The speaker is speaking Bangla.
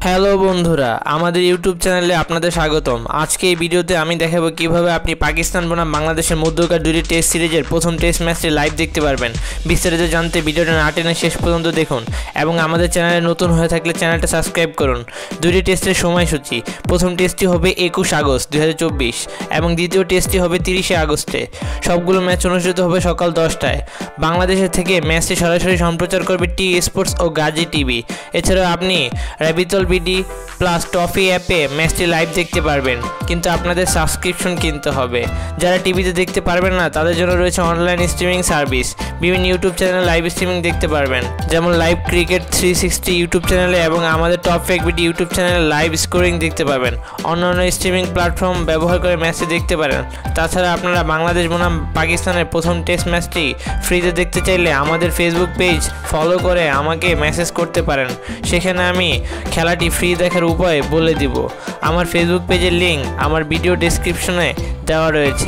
হ্যালো বন্ধুরা, আমাদের ইউটিউব চ্যানেলে আপনাদের স্বাগতম। আজকে এই ভিডিওতে আমি দেখাবো কিভাবে আপনি পাকিস্তান বনাম বাংলাদেশের মধ্যকার দুটি টেস্ট সিরিজের প্রথম টেস্ট ম্যাচটি লাইভ দেখতে পারবেন। বিস্তারিত জানতে ভিডিওটা না টেনে শেষ পর্যন্ত দেখুন এবং আমাদের চ্যানেলে নতুন হয়ে থাকলে চ্যানেলটা সাবস্ক্রাইব করুন। দুটি টেস্টের সময়সূচি: প্রথম টেস্টটি হবে 21 আগস্ট 2024 এবং দ্বিতীয় টেস্টটি হবে 30 আগস্টে। সবগুলো ম্যাচ অনুষ্ঠিত হবে সকাল 10টায়। বাংলাদেশের থেকে ম্যাচটি সরাসরি সম্প্রচার করবে টি স্পোর্টস ও গাজী টিভি। এছাড়াও আপনি র্যাবিতল বিডি প্লাস টফি অ্যাপে ম্যাচটি লাইভ দেখতে পারবেন, কিন্তু আপনাদের সাবস্ক্রিপশন কিনতে হবে। যারা টিভিতে দেখতে পারবেন না তাদের জন্য রয়েছে অনলাইন স্ট্রিমিং সার্ভিস। বিভিন্ন ইউটিউব চ্যানেলে লাইভ স্ট্রিমিং দেখতে পারবেন, যেমন লাইভ ক্রিকেট 360 ইউটিউব চ্যানেলে এবং আমাদের টপ ফ্যাক্ট বিডি ইউটিউব চ্যানেলে লাইভ স্কোরিং দেখতে পাবেন। অন্যান্য স্ট্রিমিং প্ল্যাটফর্ম ব্যবহার করে ম্যাচটি দেখতে পারেন। তাছাড়া আপনারা বাংলাদেশ বনাম পাকিস্তানের প্রথম টেস্ট ম্যাচটি ফ্রিতে দেখতে চাইলে আমাদের ফেসবুক পেজ ফলো করে আমাকে মেসেজ করতে পারেন। সেখানে আমি খেলাটি ফ্রি দেখার উপায় বলে দিব। আমার ফেসবুক পেজের লিঙ্ক আমার ভিডিও ডেসক্রিপশনে দেওয়া রয়েছে।